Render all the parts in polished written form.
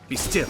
Be still.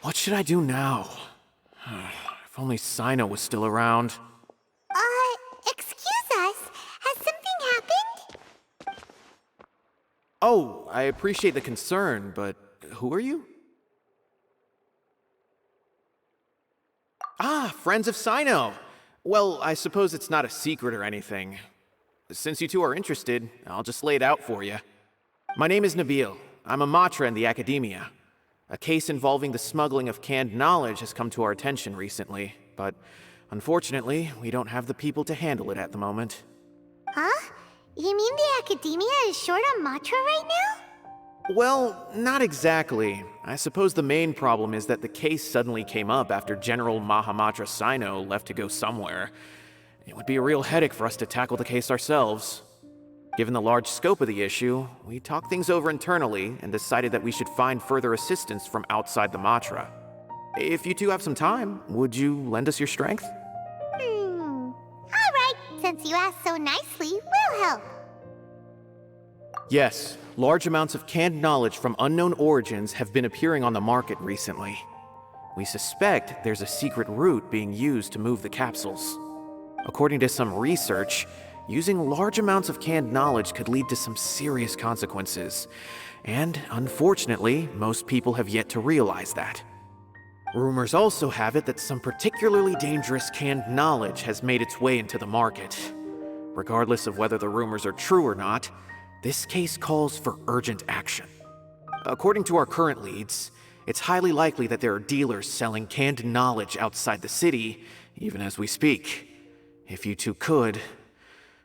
What should I do now? If only Sino was still around. Excuse us. Has something happened? Oh, I appreciate the concern, but who are you? Ah, friends of Sino. Well, I suppose it's not a secret or anything. Since you two are interested, I'll just lay it out for you. My name is Nabil. I'm a Matra in the Academia. A case involving the smuggling of canned knowledge has come to our attention recently, but unfortunately, we don't have the people to handle it at the moment. Huh? You mean the Academia is short on Matra right now? Well, not exactly. I suppose the main problem is that the case suddenly came up after General Mahamatra Sino left to go somewhere. It would be a real headache for us to tackle the case ourselves. Given the large scope of the issue, we talked things over internally and decided that we should find further assistance from outside the Matra. If you two have some time, would you lend us your strength? Alright, since you asked so nicely, we'll help. Yes, large amounts of canned knowledge from unknown origins have been appearing on the market recently. We suspect there's a secret route being used to move the capsules. According to some research, using large amounts of canned knowledge could lead to some serious consequences. And unfortunately, most people have yet to realize that. Rumors also have it that some particularly dangerous canned knowledge has made its way into the market. Regardless of whether the rumors are true or not, this case calls for urgent action. According to our current leads, it's highly likely that there are dealers selling canned knowledge outside the city, even as we speak. If you two could,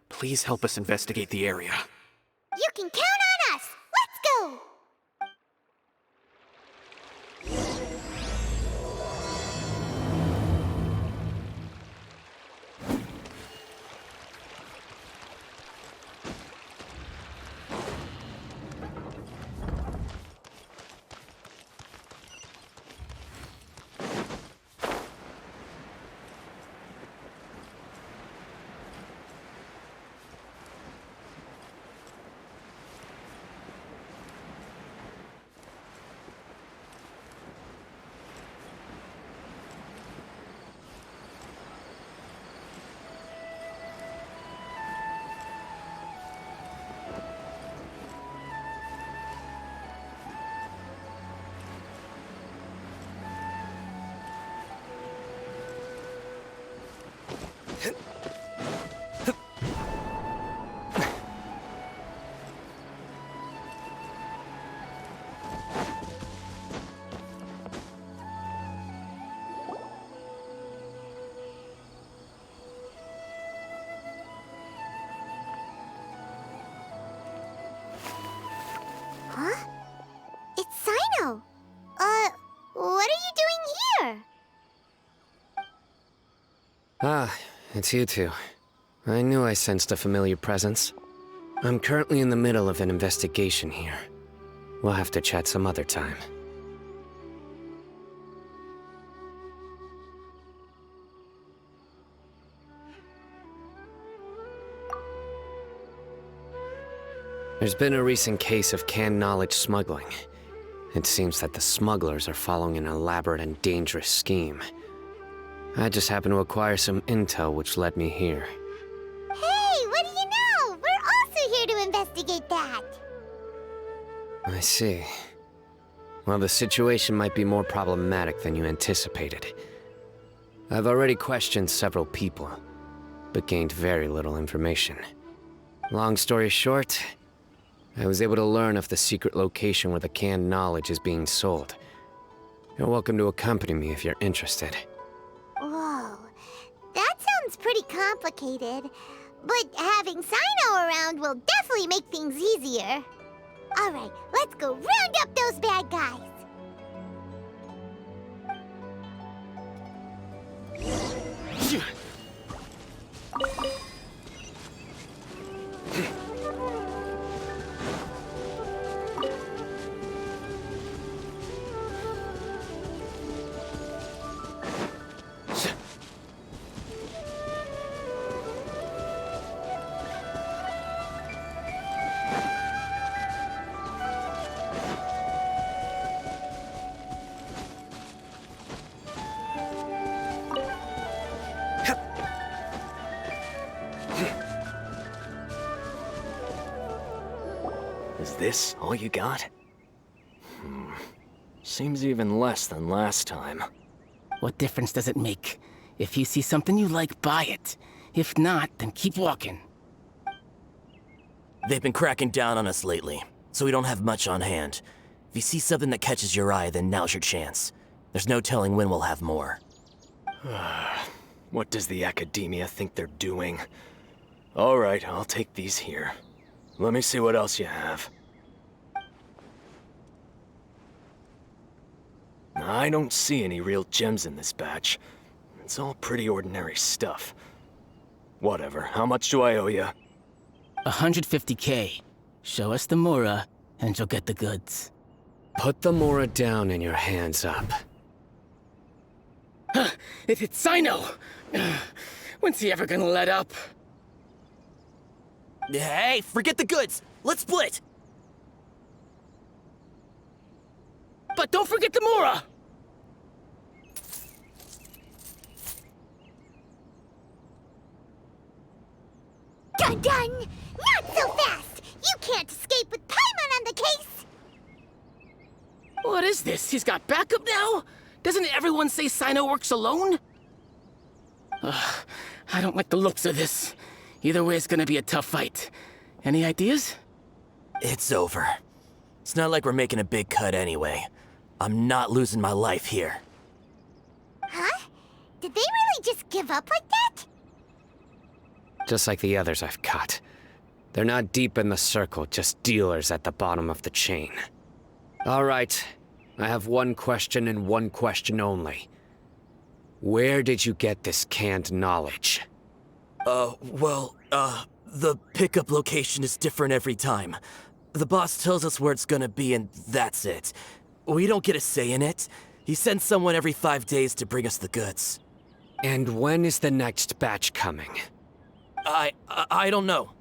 please help us investigate the area. You can count on us! Let's go! Huh? It's Sino! What are you doing here? Ah, it's you two. I knew I sensed a familiar presence. I'm currently in the middle of an investigation here. We'll have to chat some other time. There's been a recent case of canned knowledge smuggling. It seems that the smugglers are following an elaborate and dangerous scheme. I just happened to acquire some intel which led me here. Hey, what do you know? We're also here to investigate that! I see. Well, the situation might be more problematic than you anticipated. I've already questioned several people, but gained very little information. Long story short, I was able to learn of the secret location where the canned knowledge is being sold. You're welcome to accompany me if you're interested. Whoa, that sounds pretty complicated. But having Sino around will definitely make things easier. Alright, let's go round up those bad guys. Is this all you got? Seems even less than last time. What difference does it make? If you see something you like, buy it. If not, then keep walking. They've been cracking down on us lately, so we don't have much on hand. If you see something that catches your eye, then now's your chance. There's no telling when we'll have more. What does the Academia think they're doing? Alright, I'll take these here. Let me see what else you have. I don't see any real gems in this batch. It's all pretty ordinary stuff. Whatever, how much do I owe you? 150K. Show us the Mora, and you'll get the goods. Put the Mora down and your hands up. It hit Sino! When's he ever gonna let up? Hey, forget the goods! Let's split! But don't forget the Mora! Dun dun! Not so fast! You can't escape with Paimon on the case! is this? He's got backup now? Doesn't everyone say Sino works alone? I don't like the looks of this. Either way, it's gonna be a tough fight. Any ideas? It's over. It's not like we're making a big cut anyway. I'm not losing my life here. Huh? Did they really just give up like that? Just like the others I've caught. They're not deep in the circle, just dealers at the bottom of the chain. All right, I have one question and one question only. Where did you get this canned knowledge? The pickup location is different every time. The boss tells us where it's gonna be and that's it. We don't get a say in it. He sends someone every 5 days to bring us the goods. And when is the next batch coming? I don't know.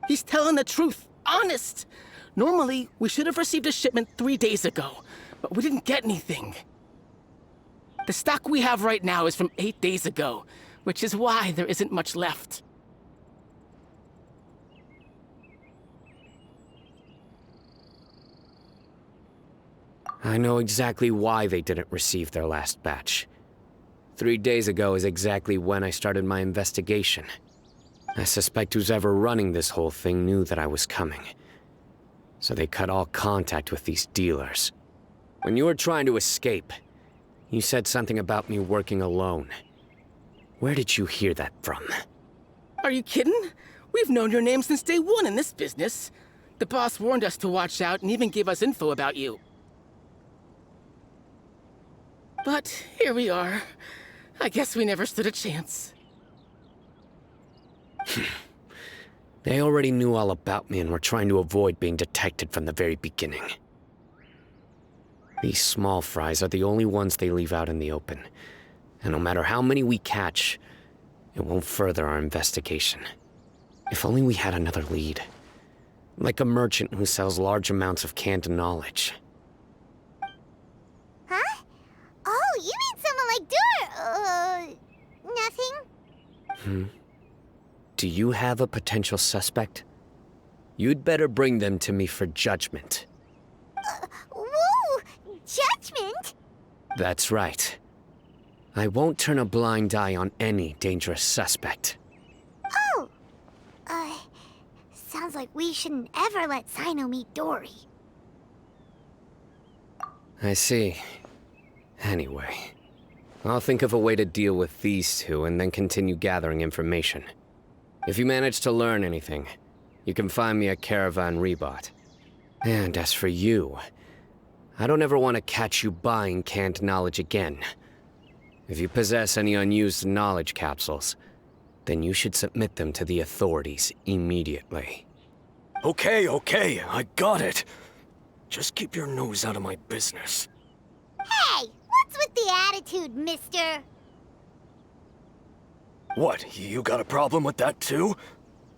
He's telling the truth. Honest. Normally, we should have received a shipment 3 days ago, but we didn't get anything. The stock we have right now is from 8 days ago, which is why there isn't much left. I know exactly why they didn't receive their last batch. 3 days ago is exactly when I started my investigation. I suspect who's ever running this whole thing knew that I was coming. So they cut all contact with these dealers. When you were trying to escape, you said something about me working alone. Where did you hear that from? Are you kidding? We've known your name since day one in this business. The boss warned us to watch out and even gave us info about you. But here we are. I guess we never stood a chance. They already knew all about me and were trying to avoid being detected from the very beginning. These small fries are the only ones they leave out in the open. And no matter how many we catch, it won't further our investigation. If only we had another lead. Like a merchant who sells large amounts of canned knowledge. Huh? Oh, you mean someone like nothing? Do you have a potential suspect? You'd better bring them to me for judgment. Whoa! Judgment? That's right. I won't turn a blind eye on any dangerous suspect. Oh! Sounds like we shouldn't ever let Sino meet Dory. I see. Anyway, I'll think of a way to deal with these two and then continue gathering information. If you manage to learn anything, you can find me at Caravan Rebot. And as for you, I don't ever want to catch you buying canned knowledge again. If you possess any unused knowledge capsules, then you should submit them to the authorities immediately. Okay, I got it. Just keep your nose out of my business. Hey! What's with the attitude, mister? What, you got a problem with that too?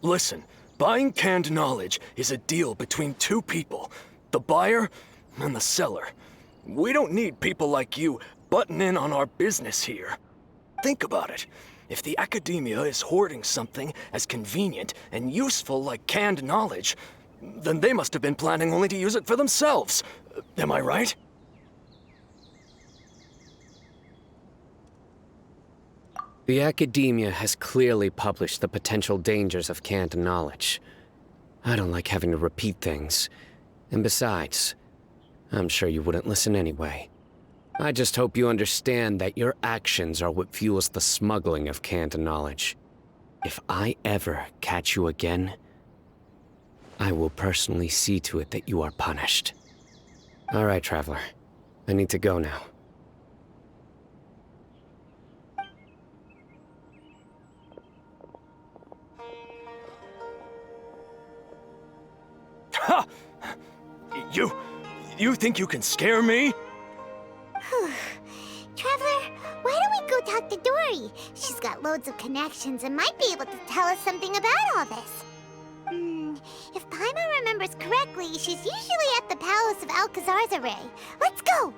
Listen, buying canned knowledge is a deal between two people, the buyer and the seller. We don't need people like you butting in on our business here. Think about it. If the academia is hoarding something as convenient and useful like canned knowledge, then they must have been planning only to use it for themselves. Am I right? The academia has clearly published the potential dangers of canned knowledge. I don't like having to repeat things. And besides, I'm sure you wouldn't listen anyway. I just hope you understand that your actions are what fuels the smuggling of canned knowledge. If I ever catch you again, I will personally see to it that you are punished. All right, Traveler. I need to go now. Ha! You think you can scare me? Traveler, why don't we go talk to Dory? She's got loads of connections and might be able to tell us something about all this. If Paimon remembers correctly, she's usually at the Palace of Alcazar's array. Let's go!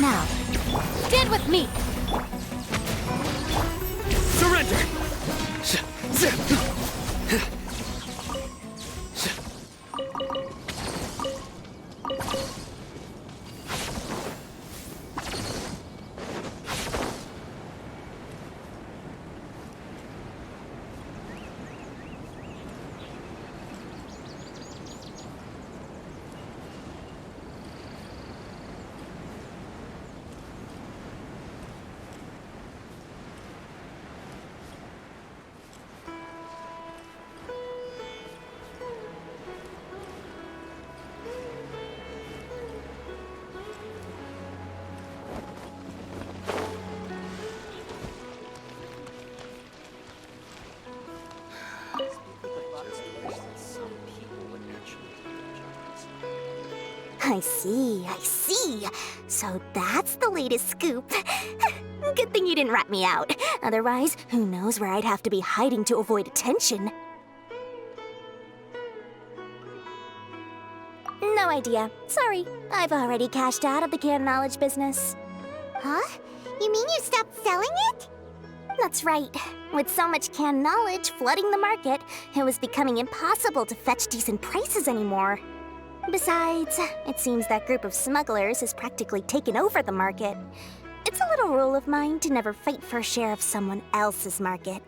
Now, stand with me! Surrender! I see. So that's the latest scoop. Good thing you didn't rat me out. Otherwise, who knows where I'd have to be hiding to avoid attention. No idea. Sorry. I've already cashed out of the canned knowledge business. Huh? You mean you stopped selling it? That's right. With so much canned knowledge flooding the market, it was becoming impossible to fetch decent prices anymore. Besides, it seems that group of smugglers has practically taken over the market. It's a little rule of mine to never fight for a share of someone else's market.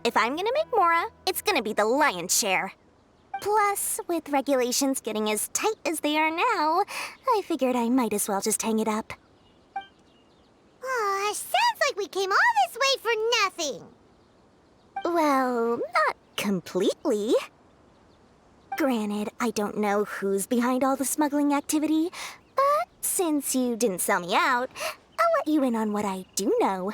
If I'm gonna make Mora, it's gonna be the lion's share. Plus, with regulations getting as tight as they are now, I figured I might as well just hang it up. Aw, sounds like we came all this way for nothing. Well, not completely. Granted, I don't know who's behind all the smuggling activity, but since you didn't sell me out, I'll let you in on what I do know.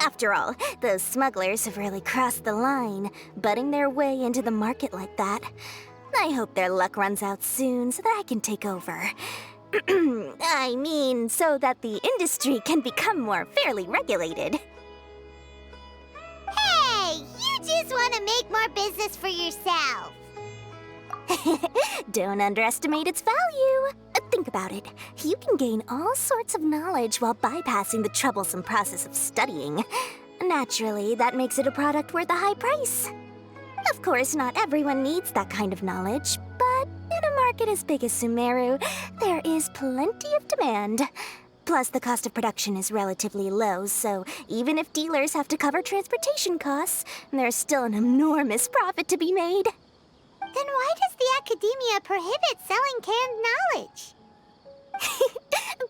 After all, those smugglers have really crossed the line, butting their way into the market like that. I hope their luck runs out soon so that I can take over. I mean, so that the industry can become more fairly regulated. Hey, you just want to make more business for yourself. Don't underestimate its value. Think about it. You can gain all sorts of knowledge while bypassing the troublesome process of studying. Naturally, that makes it a product worth a high price. Of course, not everyone needs that kind of knowledge, but in a market as big as Sumeru, there is plenty of demand. Plus, the cost of production is relatively low, so even if dealers have to cover transportation costs, there's still an enormous profit to be made. Then why does the academia prohibit selling canned knowledge?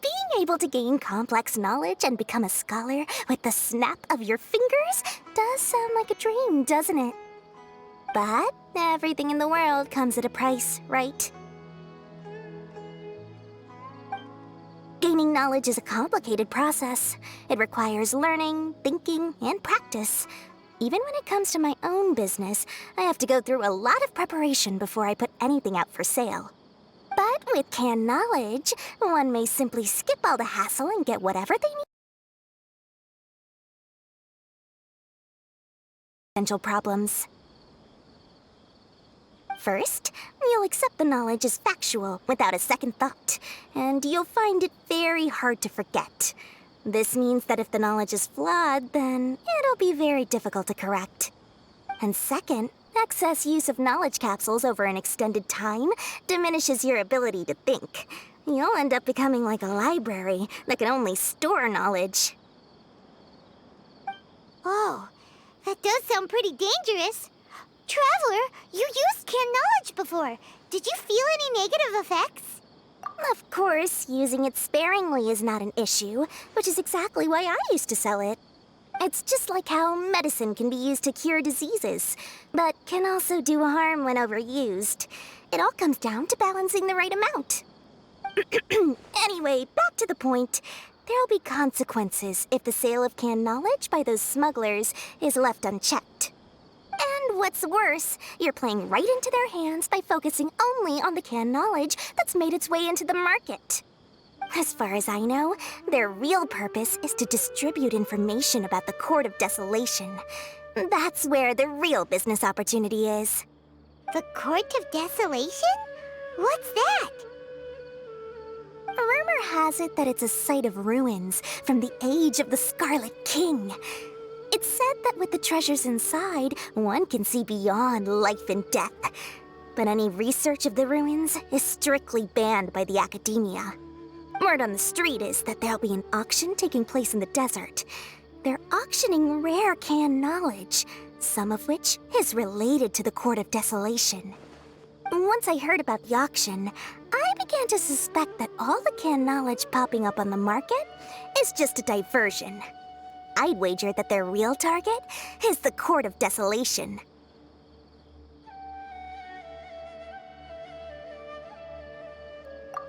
Being able to gain complex knowledge and become a scholar with the snap of your fingers does sound like a dream, doesn't it? But everything in the world comes at a price, right? Gaining knowledge is a complicated process. It requires learning, thinking, and practice. Even when it comes to my own business, I have to go through a lot of preparation before I put anything out for sale. But with canned knowledge, one may simply skip all the hassle and get whatever they need. Potential problems. First, you'll accept the knowledge as factual without a second thought, and you'll find it very hard to forget. This means that if the knowledge is flawed, then it'll be very difficult to correct. And second, excess use of knowledge capsules over an extended time diminishes your ability to think. You'll end up becoming like a library that can only store knowledge. Oh, that does sound pretty dangerous. Traveler, you used canned knowledge before. Did you feel any negative effects? Of course, using it sparingly is not an issue, which is exactly why I used to sell it. It's just like how medicine can be used to cure diseases, but can also do harm when overused. It all comes down to balancing the right amount. Anyway, back to the point. There'll be consequences if the sale of canned knowledge by those smugglers is left unchecked. And what's worse, you're playing right into their hands by focusing only on the canned knowledge that's made its way into the market. As far as I know, their real purpose is to distribute information about the Court of Desolation. That's where the real business opportunity is. The Court of Desolation? What's that? Rumor has it that it's a site of ruins from the age of the Scarlet King. It's said that with the treasures inside, one can see beyond life and death. But any research of the ruins is strictly banned by the academia. Word on the street is that there'll be an auction taking place in the desert. They're auctioning rare canned knowledge, some of which is related to the Court of Desolation. Once I heard about the auction, I began to suspect that all the canned knowledge popping up on the market is just a diversion. I'd wager that their real target is the Court of Desolation.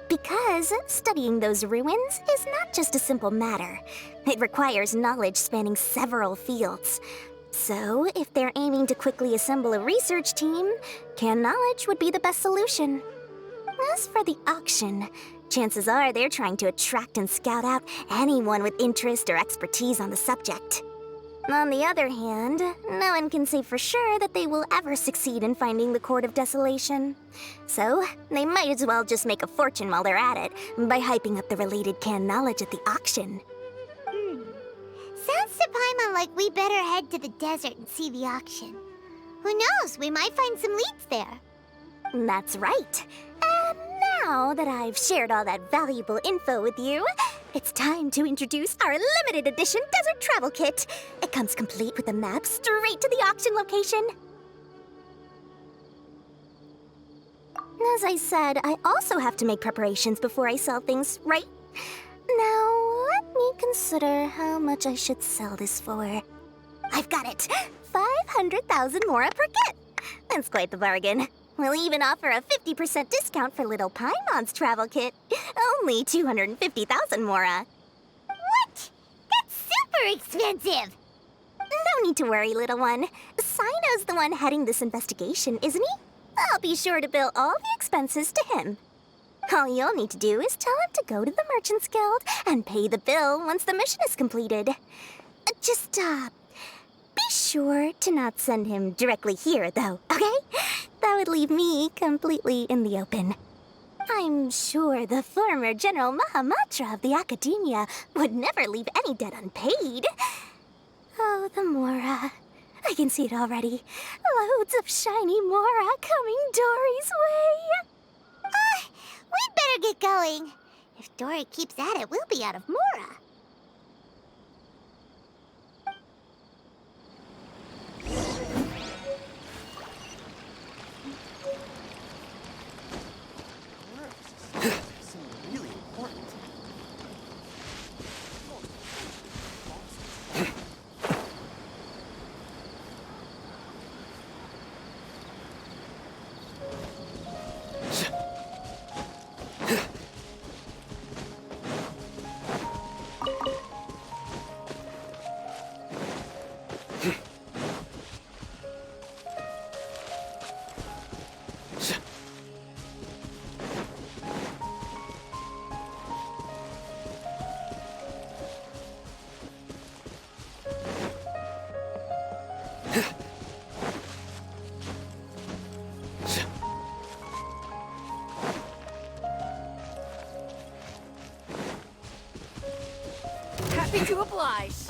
Because studying those ruins is not just a simple matter. It requires knowledge spanning several fields. So, if they're aiming to quickly assemble a research team, canned knowledge would be the best solution. As for the auction, chances are they're trying to attract and scout out anyone with interest or expertise on the subject. On the other hand, no one can say for sure that they will ever succeed in finding the Court of Desolation. So, they might as well just make a fortune while they're at it by hyping up the related canned knowledge at the auction. Sounds to Paimon like we better head to the desert and see the auction. Who knows, we might find some leads there. That's right. And now that I've shared all that valuable info with you, it's time to introduce our limited edition desert travel kit. It comes complete with a map straight to the auction location. As I said, I also have to make preparations before I sell things, right? Now, let me consider how much I should sell this for. I've got it! 500,000 mora per kit! That's quite the bargain. We'll even offer a 50% discount for little Paimon's travel kit. Only 250,000 mora. What? That's super expensive! No need to worry, little one. Sino's the one heading this investigation, isn't he? I'll be sure to bill all the expenses to him. All you'll need to do is tell him to go to the Merchants Guild and pay the bill once the mission is completed. Just, be sure to not send him directly here, though, okay? That would leave me completely in the open. I'm sure the former General Mahamatra of the Academia would never leave any debt unpaid. Oh, the Mora. I can see it already. Loads of shiny Mora coming Dory's way. We'd better get going. If Dory keeps at it, we'll be out of Mora. To oblige.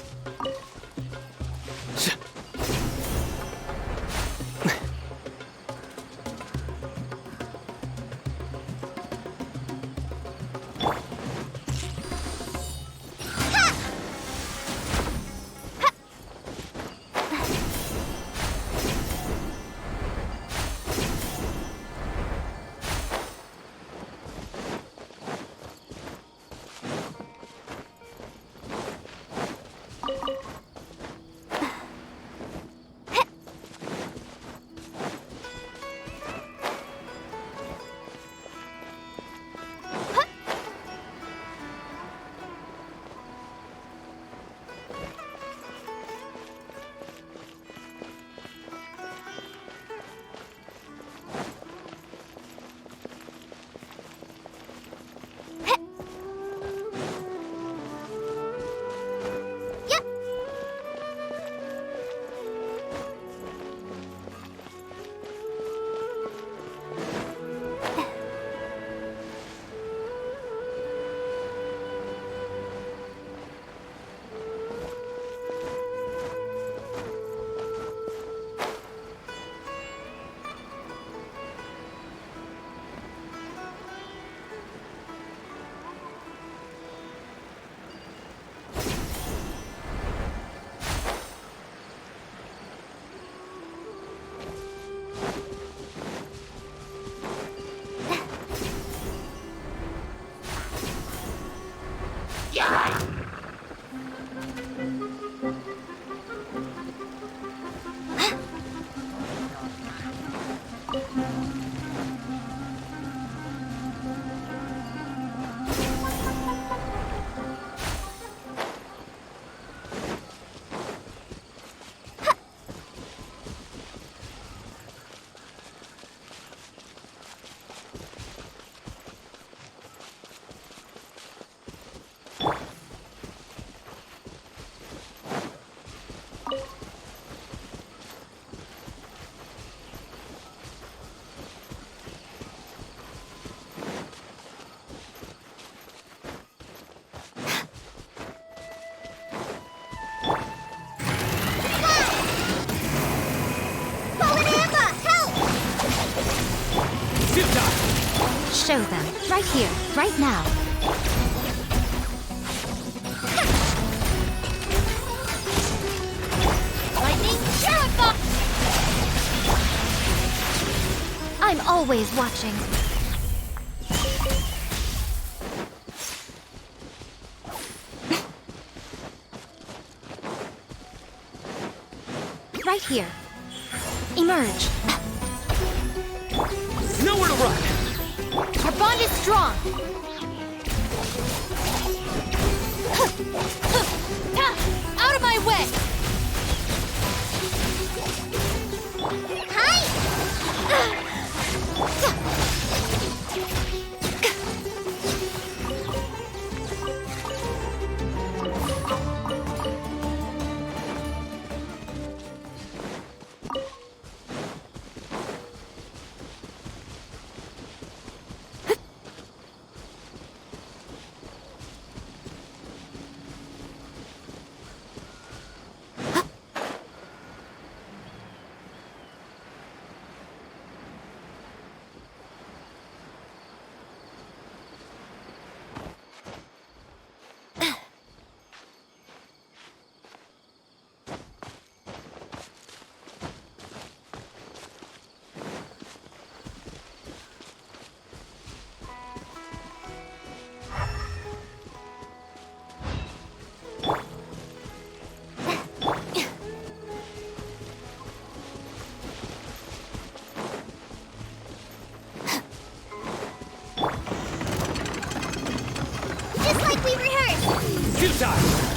Show them. Right here. Right now. Lightning terrified! I'm always watching. Right here. Emerge. Nowhere to run! Our bond is strong. Out of my way!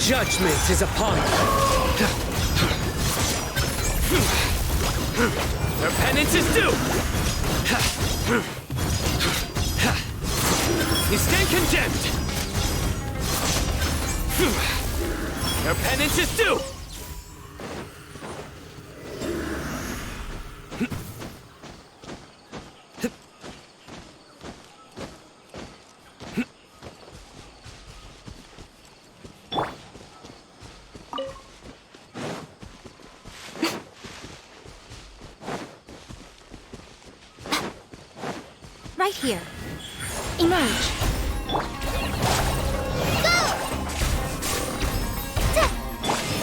Judgment is upon you. Their penance is due. You stand condemned. Their penance is due. Right here. Emerge.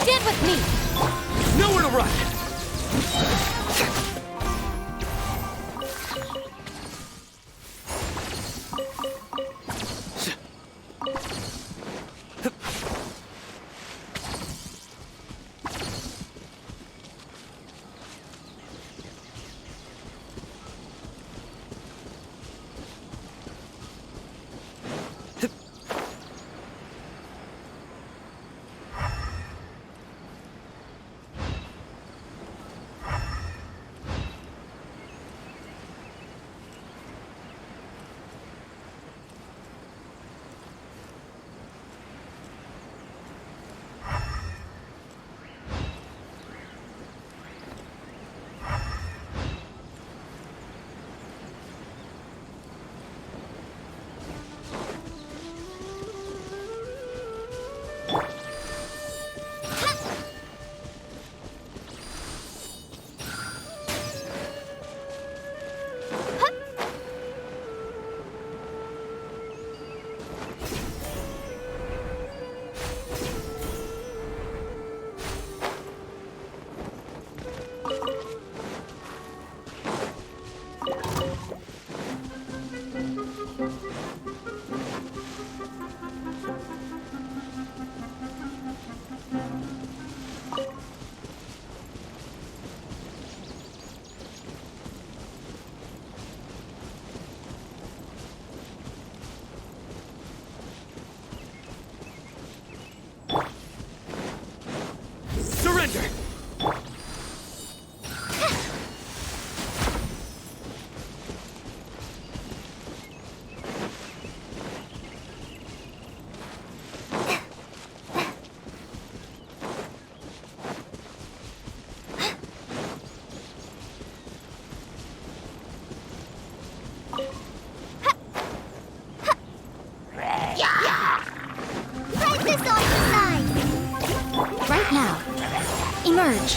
Stand with me! Nowhere to run! Surrender! Fight this off the side! Right now. Emerge.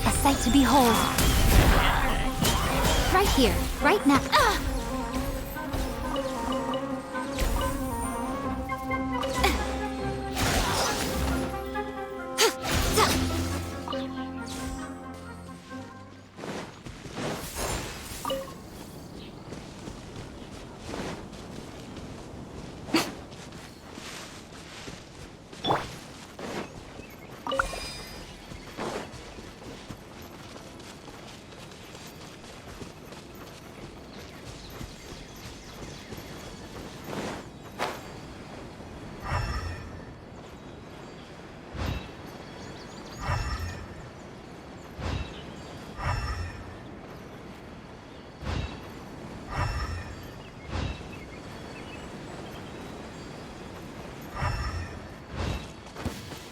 A sight to behold. Right here. Right now. Ah!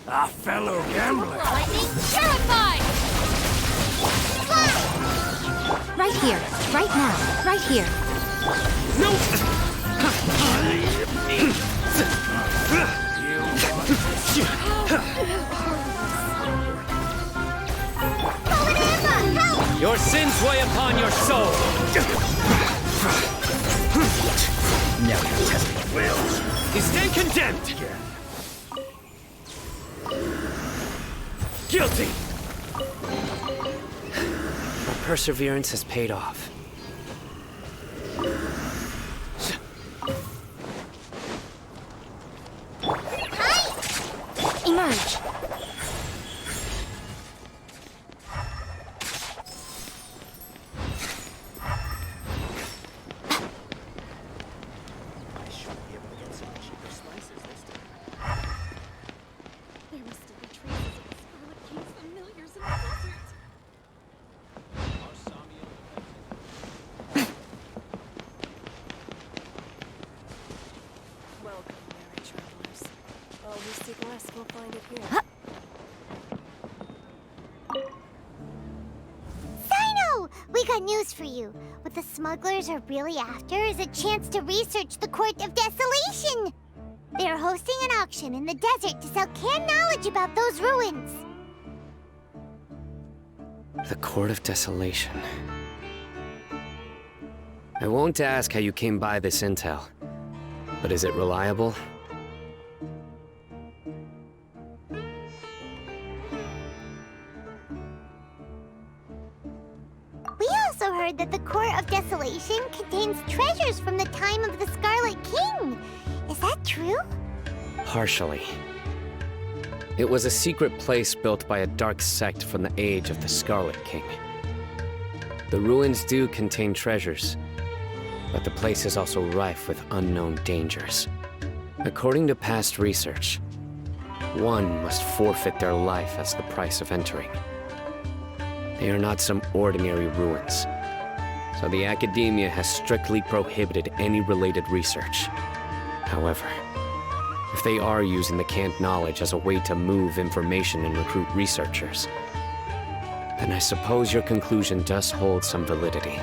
A fellow gambler. Lightning terrified! Right here. Right now. Right here. Your sins weigh upon your soul! Now you're testing wills. You stand condemned! Guilty! My perseverance has paid off. Emerge. There must still be traces of the Scarlet King's familiars in the desert. Welcome, merry travelers. All who seek rest will find it here. Sino! We got news for you. What the smugglers are really after is a chance to research the Court of Desolation. They're hosting an auction in the desert to sell canned knowledge about those ruins. The Court of Desolation. I won't ask how you came by this intel, but is it reliable? We also heard that the Court of Desolation contains treasures from the time of the Scarlet King. Is that true? Partially. It was a secret place built by a dark sect from the age of the Scarlet King. The ruins do contain treasures, but the place is also rife with unknown dangers. According to past research, one must forfeit their life as the price of entering. They are not some ordinary ruins, so the Academia has strictly prohibited any related research. However, if they are using the canned knowledge as a way to move information and recruit researchers, then I suppose your conclusion does hold some validity.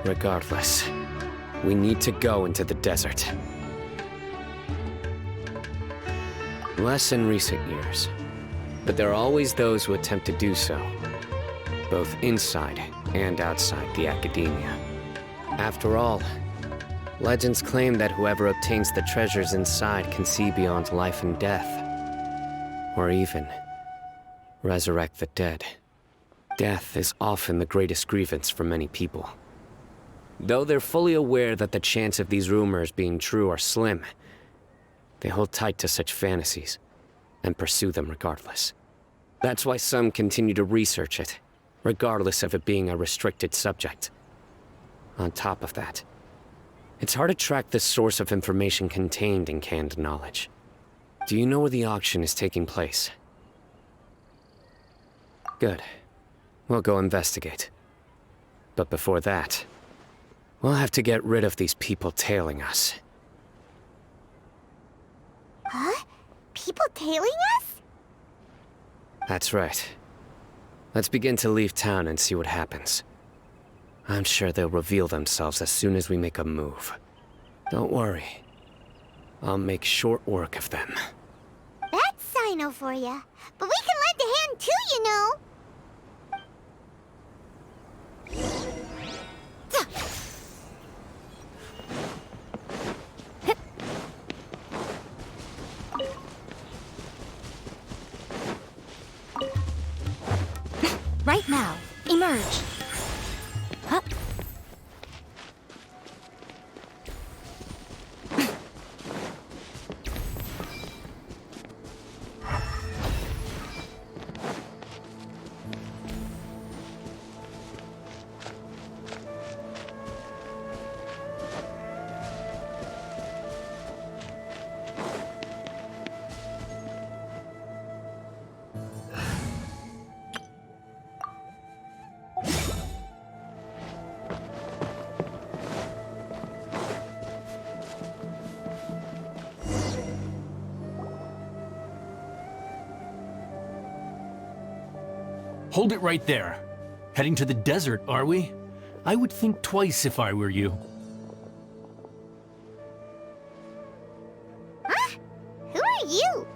Regardless, we need to go into the desert. Less in recent years, but there are always those who attempt to do so, both inside and outside the Academia. After all, legends claim that whoever obtains the treasures inside can see beyond life and death, or even resurrect the dead. Death is often the greatest grievance for many people. Though they're fully aware that the chance of these rumors being true are slim, they hold tight to such fantasies and pursue them regardless. That's why some continue to research it, regardless of it being a restricted subject. On top of that, it's hard to track the source of information contained in canned knowledge. Do you know where the auction is taking place? Good. We'll go investigate. But before that, we'll have to get rid of these people tailing us. Huh? People tailing us? That's right. Let's begin to leave town and see what happens. I'm sure they'll reveal themselves as soon as we make a move. Don't worry. I'll make short work of them. That's Sino for ya. But we can lend a hand too, you know. Right now, emerge. Huh? Hold it right there. Heading to the desert, are we? I would think twice if I were you. Huh? Who are you?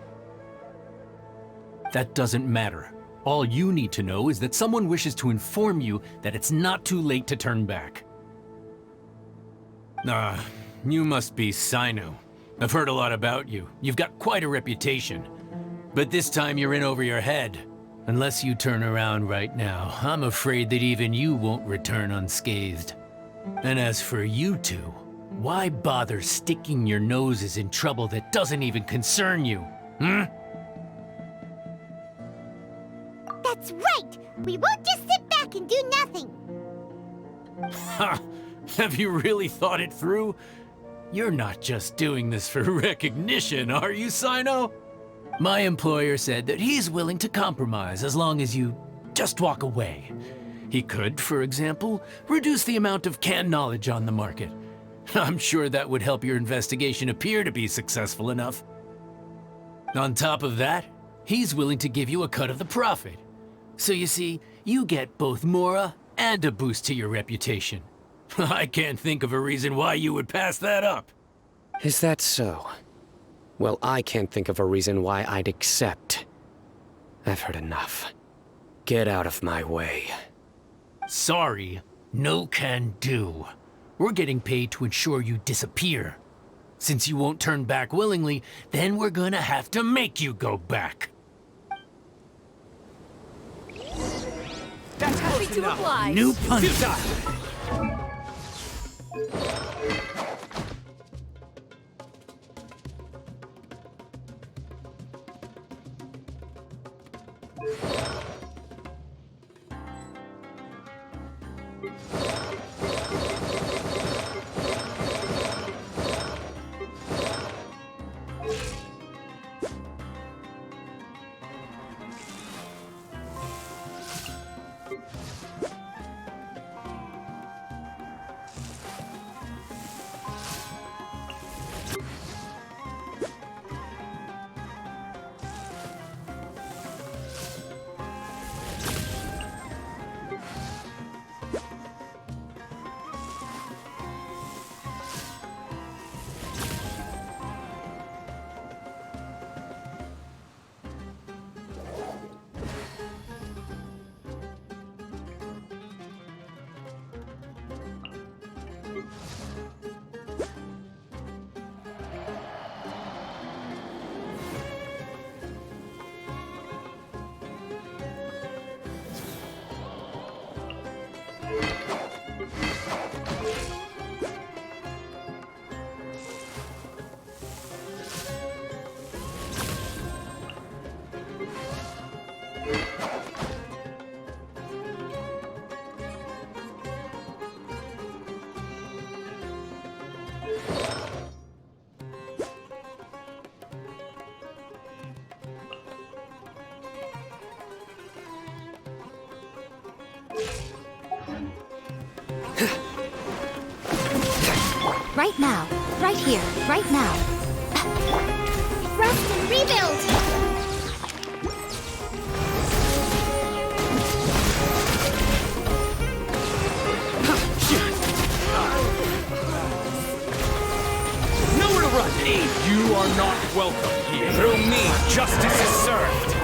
That doesn't matter. All you need to know is that someone wishes to inform you that it's not too late to turn back. You must be Sino. I've heard a lot about you. You've got quite a reputation. But this time you're in over your head. Unless you turn around right now, I'm afraid that even you won't return unscathed. And as for you two, why bother sticking your noses in trouble that doesn't even concern you, hmm? That's right! We won't just sit back and do nothing! Ha! Have you really thought it through? You're not just doing this for recognition, are you, Sino? My employer said that he's willing to compromise as long as you just walk away. He could, for example, reduce the amount of canned knowledge on the market. I'm sure that would help your investigation appear to be successful enough. On top of that, he's willing to give you a cut of the profit. So you see, you get both Mora and a boost to your reputation. I can't think of a reason why you would pass that up. Is that so? Well, I can't think of a reason why I'd accept. I've heard enough. Get out of my way. Sorry, No can do. We're getting paid to ensure you disappear. Since you won't turn back willingly, then we're gonna have to make you go back. That's happy to oblige. New punishment. Right now. Right here. Right now. Rest and rebuild! Nowhere to run! You are not welcome here. Through me, justice is served.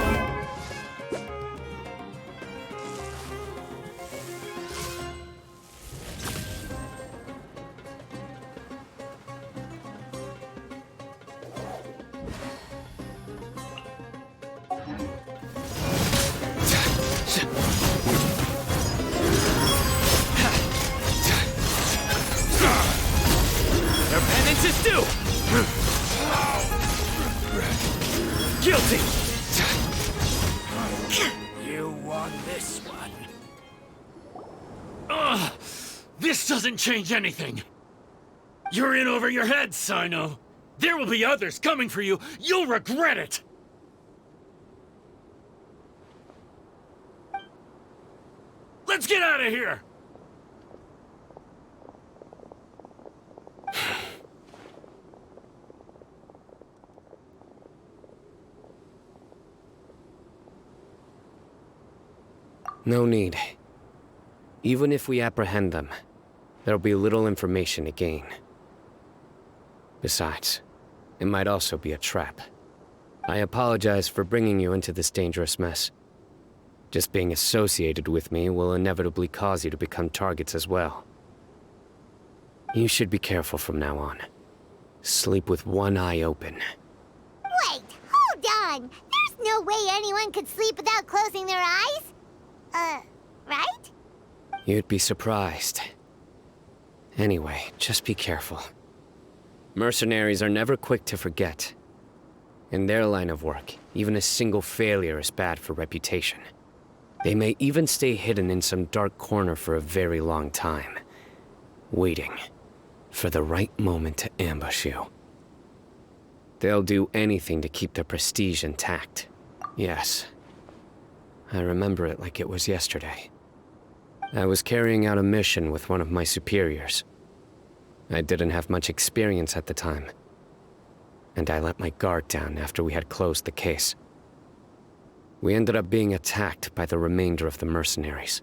Their penance is due! Guilty! You won this one. Ugh! This doesn't change anything! You're in over your head, Sino! There will be others coming for you! You'll regret it! Let's get out of here! No need. Even if we apprehend them, there'll be little information to gain. Besides, it might also be a trap. I apologize for bringing you into this dangerous mess. Just being associated with me will inevitably cause you to become targets as well. You should be careful from now on. Sleep with one eye open. Wait, hold on! There's no way anyone could sleep without closing their eyes? Right? You'd be surprised. Anyway, just be careful. Mercenaries are never quick to forget. In their line of work, even a single failure is bad for reputation. They may even stay hidden in some dark corner for a very long time, waiting for the right moment to ambush you. They'll do anything to keep their prestige intact. Yes, I remember it like it was yesterday. I was carrying out a mission with one of my superiors. I didn't have much experience at the time, and I let my guard down after we had closed the case. We ended up being attacked by the remainder of the mercenaries.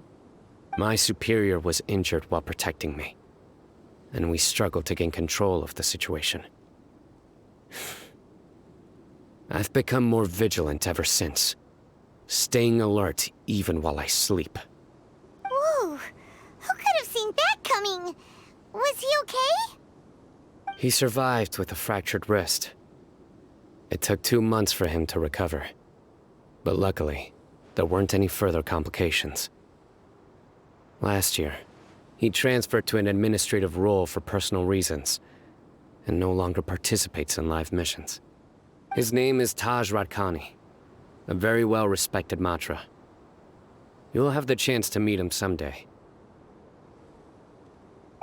My superior was injured while protecting me, and we struggled to gain control of the situation. I've become more vigilant ever since, staying alert even while I sleep. Whoa! Who could have seen Was he okay? He survived with a fractured wrist. It took 2 months for him to recover. But luckily, there weren't any further complications. Last year, he transferred to an administrative role for personal reasons, and no longer participates in live missions. His name is Taj Radkani, a very well-respected Matra. You'll have the chance to meet him someday.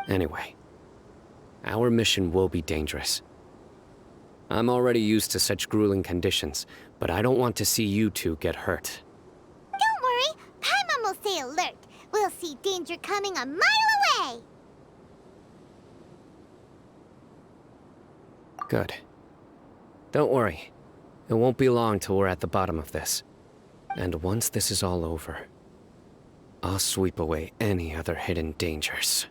Anyway, our mission will be dangerous. I'm already used to such grueling conditions, but I don't want to see you two get hurt. Don't worry, Paimon will stay alert. We'll see danger coming a mile away. Good. Don't worry. It won't be long till we're at the bottom of this. And once this is all over, I'll sweep away any other hidden dangers.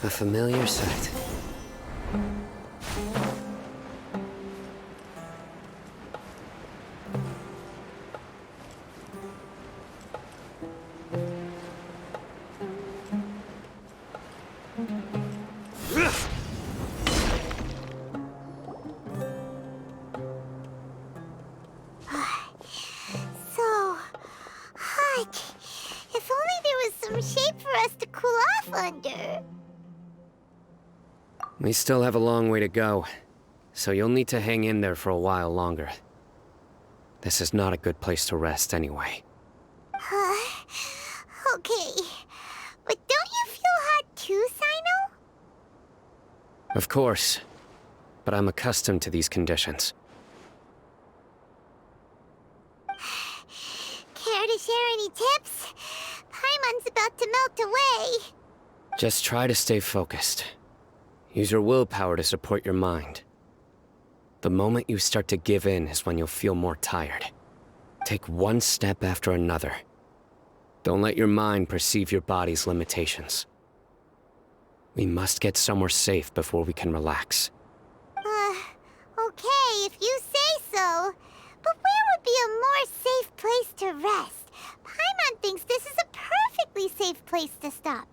A familiar sight. So hot. If only there was some shade for us to cool off under. We still have a long way to go, so you'll need to hang in there for a while longer. This is not a good place to rest anyway. Okay. But don't you feel hot too, Sino? Of course, but I'm accustomed to these conditions. Care to share any tips? Paimon's about to melt away. Just try to stay focused. Use your willpower to support your mind. The moment you start to give in is when you'll feel more tired. Take one step after another. Don't let your mind perceive your body's limitations. We must get somewhere safe before we can relax. Okay, if you say so. But where would be a more safe place to rest? Paimon thinks this is a perfectly safe place to stop.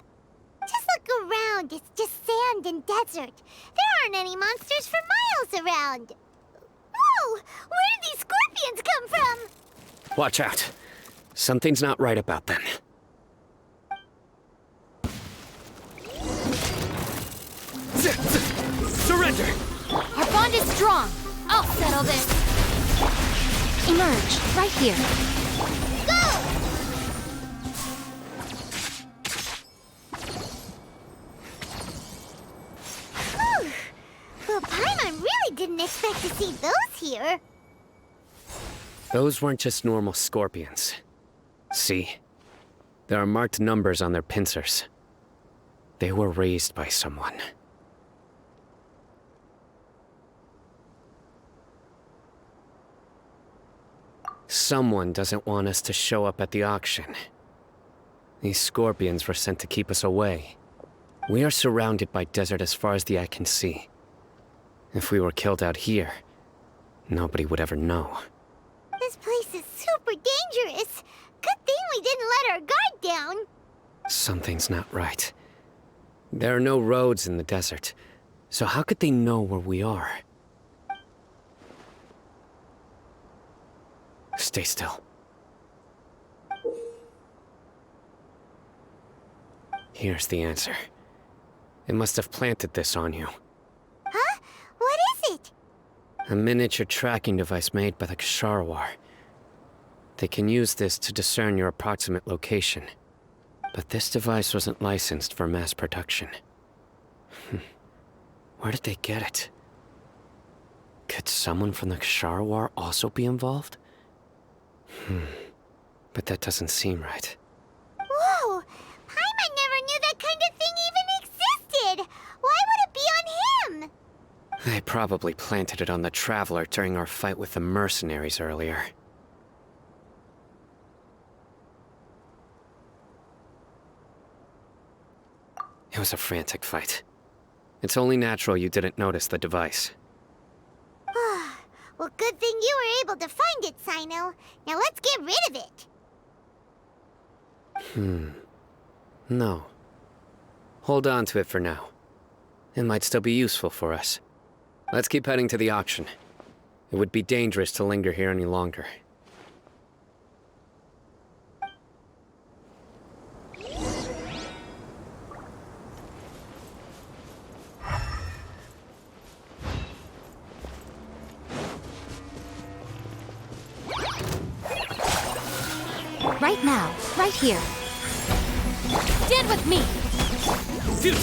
Just look around, it's just sand and desert. There aren't any monsters for miles around. Whoa! Where did these scorpions come from? Watch out. Something's not right about them. Surrender! Our bond is strong. I'll settle this. Emerge, right here. Go! Whew. Well, Paimon really didn't expect to see those here. Those weren't just normal scorpions. See? There are marked numbers on their pincers. They were raised by someone. Someone doesn't want us to show up at the auction. These scorpions were sent to keep us away. We are surrounded by desert as far as the eye can see. If we were killed out here, nobody would ever know. This place is super dangerous. Good thing we didn't let our guard down. Something's not right. There are no roads in the desert, so how could they know where we are? Stay still. Here's the answer. It must have planted this on you. Huh? What is it? A miniature tracking device made by the Ksharawar. They can use this to discern your approximate location. But this device wasn't licensed for mass production. Where did they get it? Could someone from the Ksharawar also be involved? But that doesn't seem right. Whoa! Paimon never knew that kind of thing even existed! Why would it be on him? They probably planted it on the Traveler during our fight with the mercenaries earlier. It was a frantic fight. It's only natural you didn't notice the device. Well, good thing you were able to find it, Sino. Now let's get rid of it. No. Hold on to it for now. It might still be useful for us. Let's keep heading to the auction. It would be dangerous to linger here any longer. Right now, right here. Stand with me! They're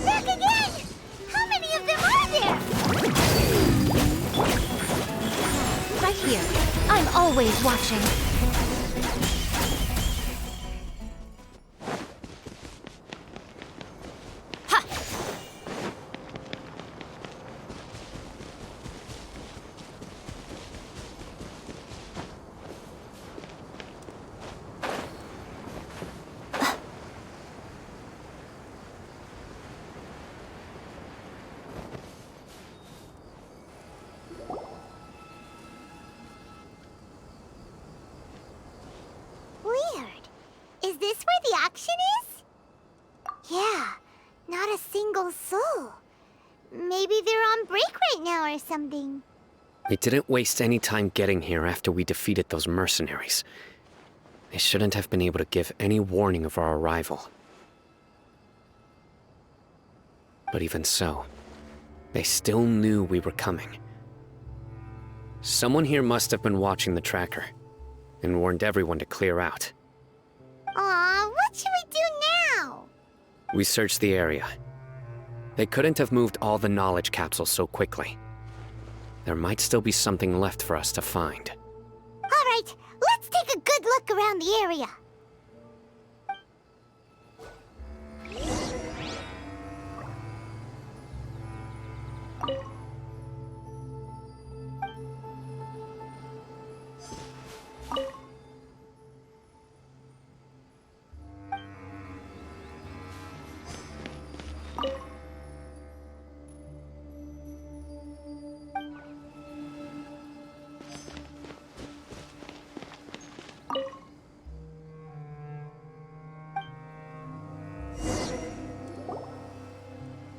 back again! How many of them are there? Right here. I'm always watching. Weird. Is this where the auction is? Yeah, not a single soul. Maybe they're on break right now or something. We didn't waste any time getting here after we defeated those mercenaries. They shouldn't have been able to give any warning of our arrival. But even so, they still knew we were coming. Someone here must have been watching the tracker and warned everyone to clear out. Aw, what should we do now? We searched the area. They couldn't have moved all the knowledge capsules so quickly. There might still be something left for us to find. All right, let's take a good look around the area.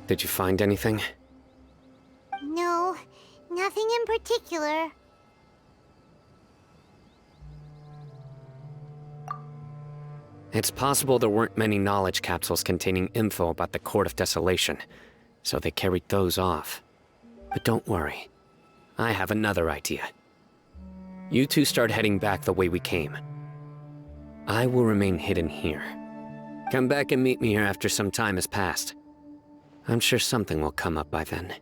Did you find anything? No, nothing in particular. It's possible there weren't many knowledge capsules containing info about the Court of Desolation, so they carried those off. But don't worry. I have another idea. You two start heading back the way we came. I will remain hidden here. Come back and meet me here after some time has passed. I'm sure something will come up by then.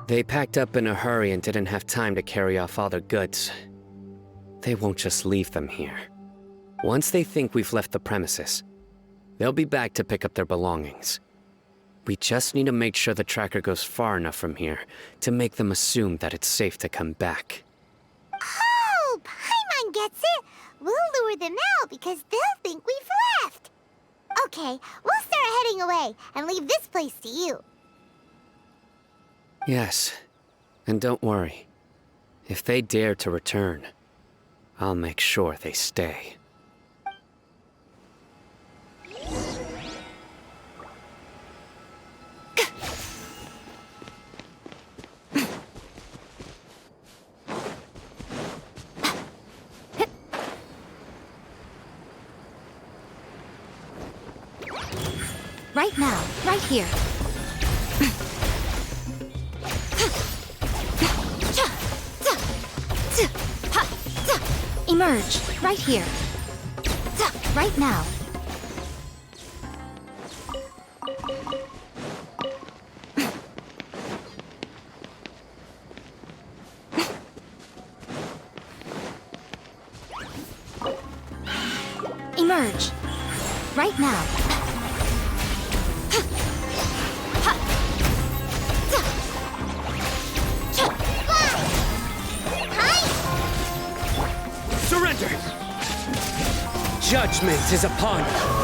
They packed up in a hurry and didn't have time to carry off all their goods. They won't just leave them here. Once they think we've left the premises, they'll be back to pick up their belongings. We just need to make sure the tracker goes far enough from here to make them assume that it's safe to come back. Oh, Paimon gets it! We'll lure them out because they'll think we've left. Okay, we'll start heading away and leave this place to you. Yes, and don't worry. If they dare to return, I'll make sure they stay. Right now, right here. Emerge, right here. Right now. Emerge, right now. Surrender! Judgment is upon you.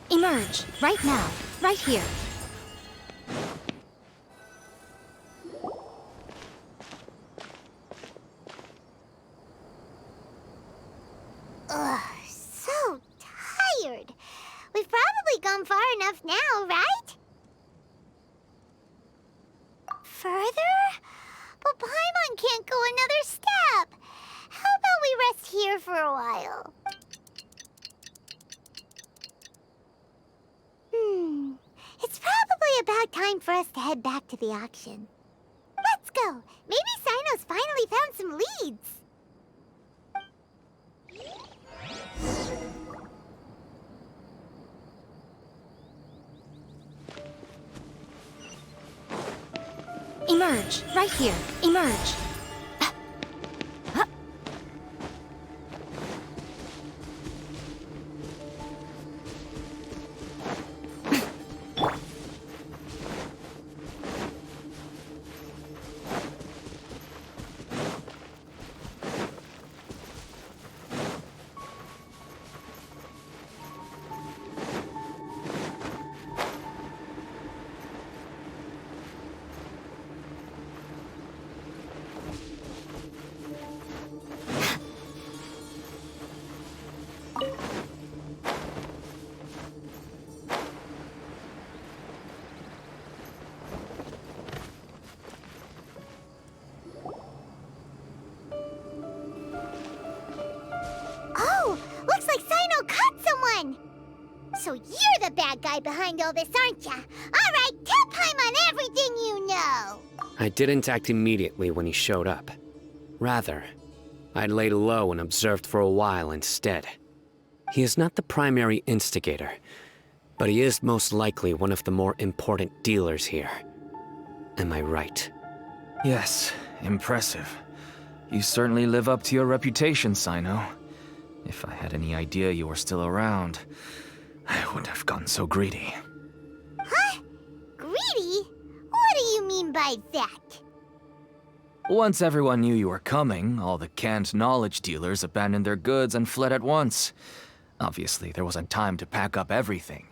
Emerge, right now, right here. Ugh, so tired. We've probably gone far enough now, right? Further? But Paimon can't go another step. How about we rest here for a while? It's probably about time for us to head back to the auction. Let's go. Maybe Sino's finally found some leads. Emerge, right here. Emerge. Oh, looks like Sino caught someone! So you're the bad guy behind all this, aren't ya? Alright, tell Paimon everything you know! I didn't act immediately when he showed up. Rather, I laid low and observed for a while instead. He is not the primary instigator, but he is most likely one of the more important dealers here. Am I right? Yes, impressive. You certainly live up to your reputation, Sino. If I had any idea you were still around, I wouldn't have gotten so greedy. Huh? Greedy? What do you mean by that? Once everyone knew you were coming, all the canned knowledge dealers abandoned their goods and fled at once. Obviously, there wasn't time to pack up everything.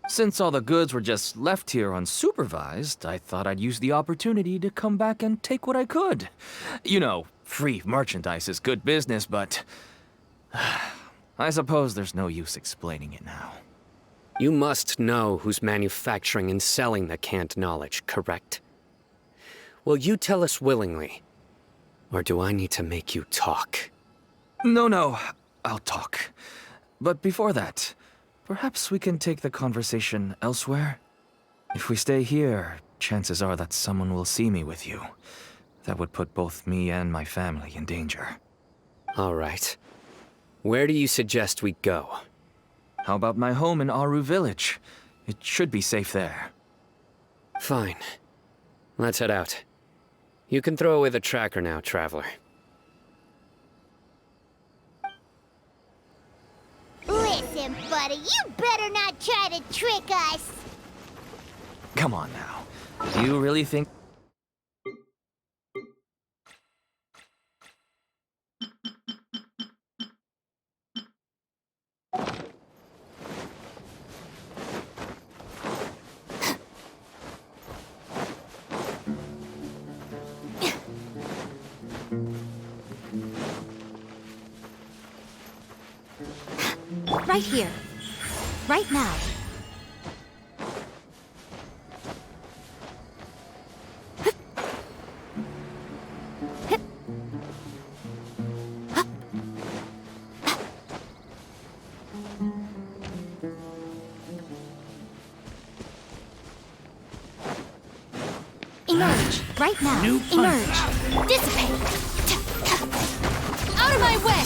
Since all the goods were just left here unsupervised, I thought I'd use the opportunity to come back and take what I could. You know, free merchandise is good business, but I suppose there's no use explaining it now. You must know who's manufacturing and selling the canned knowledge, correct? Will you tell us willingly? Or do I need to make you talk? No, I'll talk. But before that, perhaps we can take the conversation elsewhere? If we stay here, chances are that someone will see me with you. That would put both me and my family in danger. All right. Where do you suggest we go? How about my home in Aru Village? It should be safe there. Fine. Let's head out. You can throw away the tracker now, Traveler. Listen, buddy, you better not try to trick us. Come on now. Do you really think... Right here. Right now. Emerge. Right now. New punch. Emerge. Dissipate. Out of my way!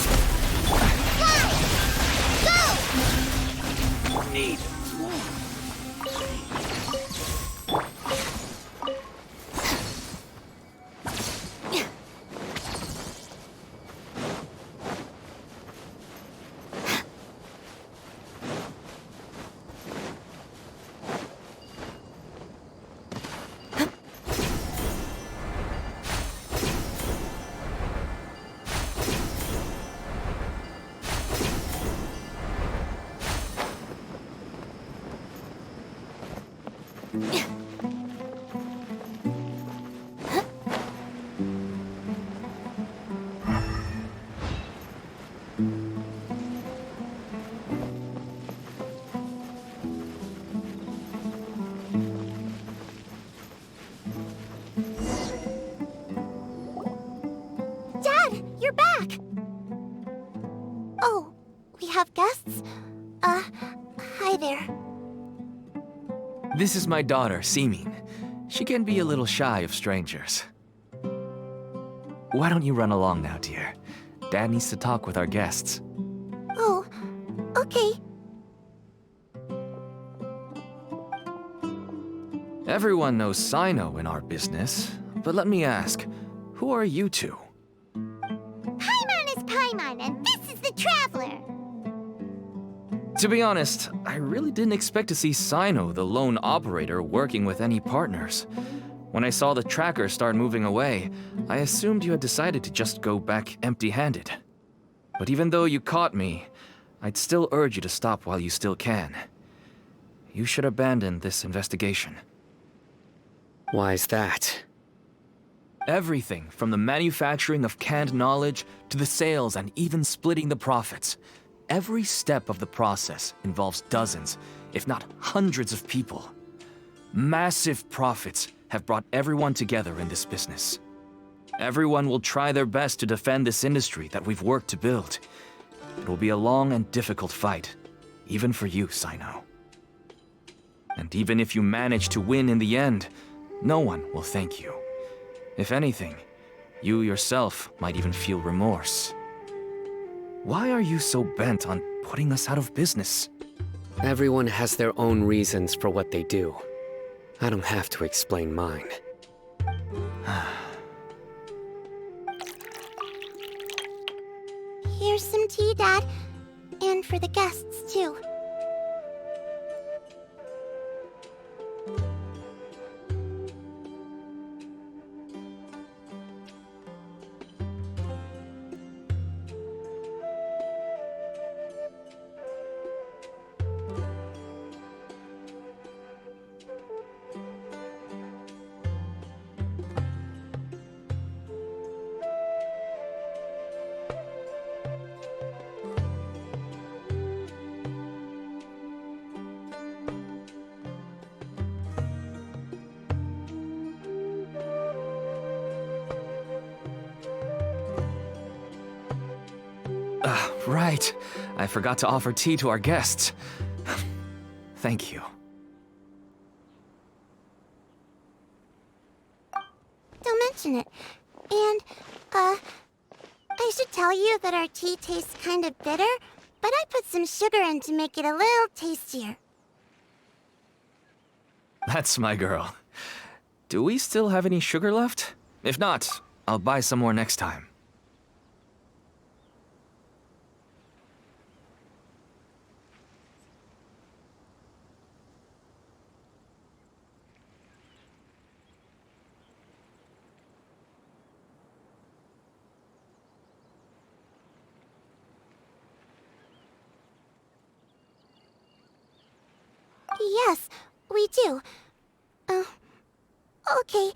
Need. Dad, you're back! Oh, we have guests? Hi there. This is my daughter, Seeming. She can be a little shy of strangers. Why don't you run along now, dear? Dad needs to talk with our guests. Oh, okay. Everyone knows Sino in our business, but let me ask, who are you two? Paimon is Paimon, and this is the Traveler. To be honest, I really didn't expect to see Sino, the lone operator, working with any partners. When I saw the tracker start moving away, I assumed you had decided to just go back empty-handed. But even though you caught me, I'd still urge you to stop while you still can. You should abandon this investigation. Why's that? Everything from the manufacturing of canned knowledge to the sales and even splitting the profits. Every step of the process involves dozens, if not hundreds of people. Massive profits have brought everyone together in this business. Everyone will try their best to defend this industry that we've worked to build. It will be a long and difficult fight, even for you, Sino. And even if you manage to win in the end, no one will thank you. If anything, you yourself might even feel remorse. Why are you so bent on putting us out of business? Everyone has their own reasons for what they do. I don't have to explain mine. Here's some tea, Dad. And for the guests, too. Right. I forgot to offer tea to our guests. Thank you. Don't mention it. And, I should tell you that our tea tastes kind of bitter, but I put some sugar in to make it a little tastier. That's my girl. Do we still have any sugar left? If not, I'll buy some more next time. Yes, we do. Okay.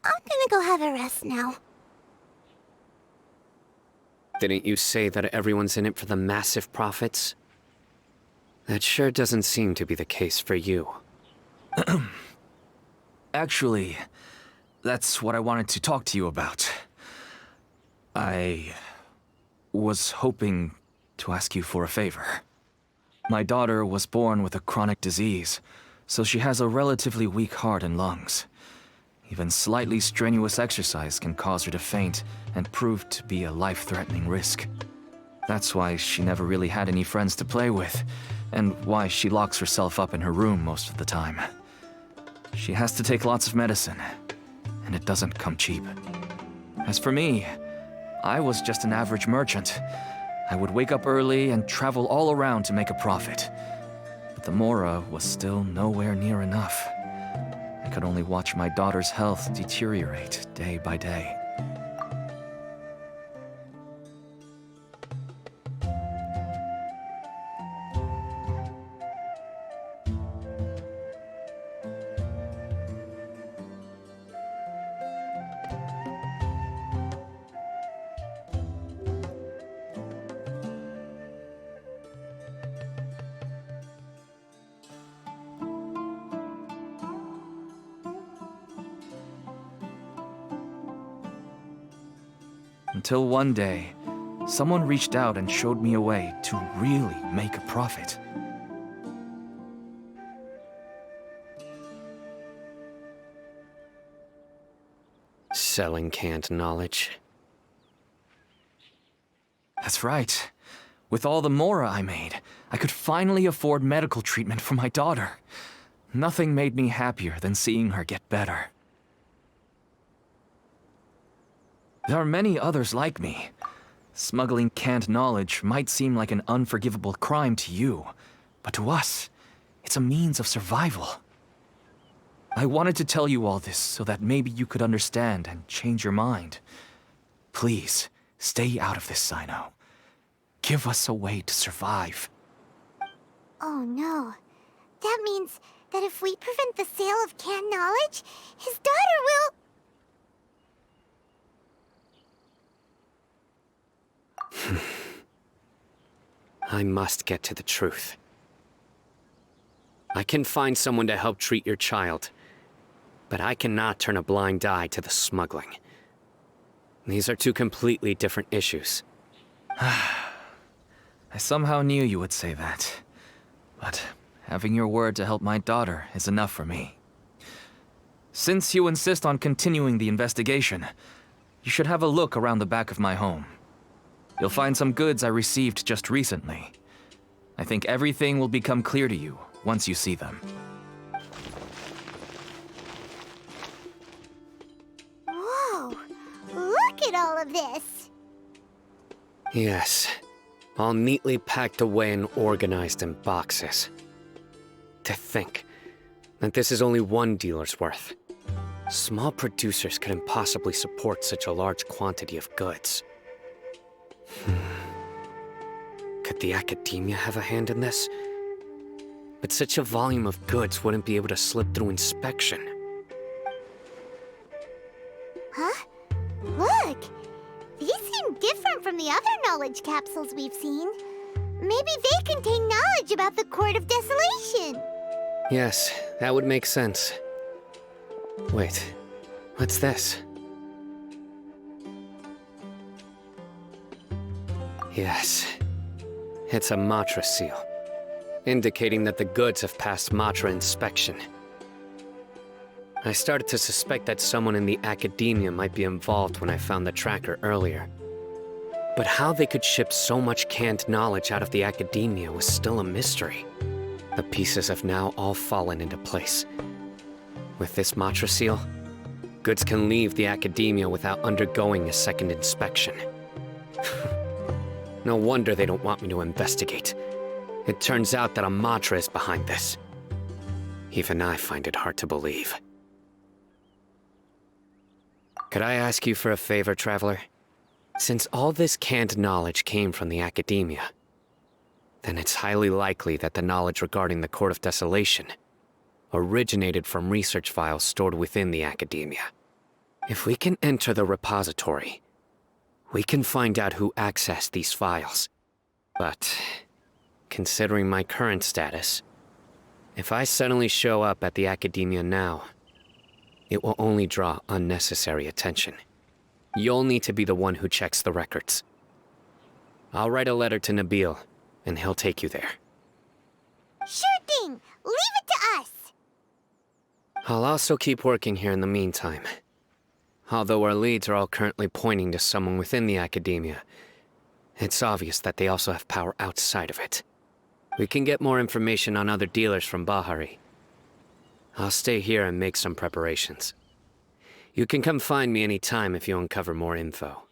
I'm gonna go have a rest now. Didn't you say that everyone's in it for the massive profits? That sure doesn't seem to be the case for you. Actually, that's what I wanted to talk to you about. I was hoping to ask you for a favor. My daughter was born with a chronic disease, so she has a relatively weak heart and lungs. Even slightly strenuous exercise can cause her to faint and prove to be a life-threatening risk. That's why she never really had any friends to play with, and why she locks herself up in her room most of the time. She has to take lots of medicine, and it doesn't come cheap. As for me, I was just an average merchant. I would wake up early and travel all around to make a profit. But the Mora was still nowhere near enough. I could only watch my daughter's health deteriorate day by day. Until one day, someone reached out and showed me a way to really make a profit. Selling canned knowledge. That's right. With all the Mora I made, I could finally afford medical treatment for my daughter. Nothing made me happier than seeing her get better. There are many others like me. Smuggling canned knowledge might seem like an unforgivable crime to you, but to us, it's a means of survival. I wanted to tell you all this so that maybe you could understand and change your mind. Please, stay out of this, Sino. Give us a way to survive. Oh no. That means that if we prevent the sale of canned knowledge, his daughter will... I must get to the truth. I can find someone to help treat your child, but I cannot turn a blind eye to the smuggling. These are two completely different issues. I somehow knew you would say that. But having your word to help my daughter is enough for me. Since you insist on continuing the investigation, you should have a look around the back of my home. You'll find some goods I received just recently. I think everything will become clear to you once you see them. Whoa! Look at all of this! Yes, all neatly packed away and organized in boxes. To think that this is only one dealer's worth. Small producers couldn't possibly support such a large quantity of goods. Could the academia have a hand in this? But such a volume of goods wouldn't be able to slip through inspection. Huh? Look! These seem different from the other knowledge capsules we've seen. Maybe they contain knowledge about the Court of Desolation. Yes, that would make sense. Wait, what's this? Yes. It's a Matra seal, indicating that the goods have passed Matra inspection. I started to suspect that someone in the academia might be involved when I found the tracker earlier. But how they could ship so much canned knowledge out of the academia was still a mystery. The pieces have now all fallen into place. With this Matra seal, goods can leave the academia without undergoing a second inspection. No wonder they don't want me to investigate. It turns out that a Matra is behind this. Even I find it hard to believe. Could I ask you for a favor, Traveler? Since all this canned knowledge came from the academia, then it's highly likely that the knowledge regarding the Court of Desolation originated from research files stored within the academia. If we can enter the repository, we can find out who accessed these files. But, considering my current status, if I suddenly show up at the academia now, it will only draw unnecessary attention. You'll need to be the one who checks the records. I'll write a letter to Nabil, and he'll take you there. Sure thing! Leave it to us! I'll also keep working here in the meantime. Although our leads are all currently pointing to someone within the academia, it's obvious that they also have power outside of it. We can get more information on other dealers from Bahari. I'll stay here and make some preparations. You can come find me anytime if you uncover more info.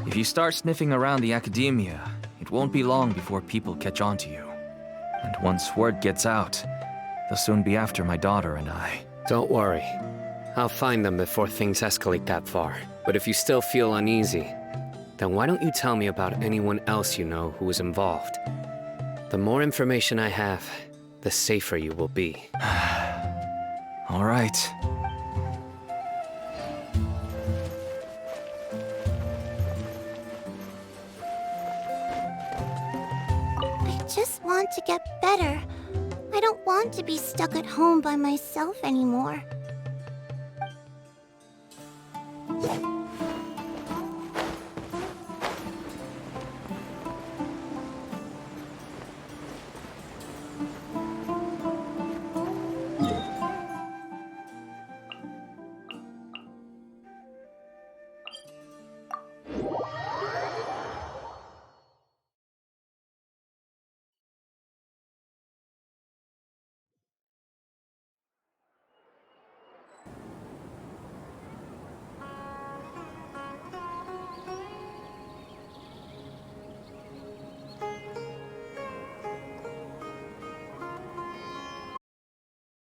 If you start sniffing around the academia, it won't be long before people catch on to you. And once word gets out, they'll soon be after my daughter and I. Don't worry. I'll find them before things escalate that far. But if you still feel uneasy, then why don't you tell me about anyone else you know who is involved? The more information I have, the safer you will be. All right. I just want to get better. I don't want to be stuck at home by myself anymore.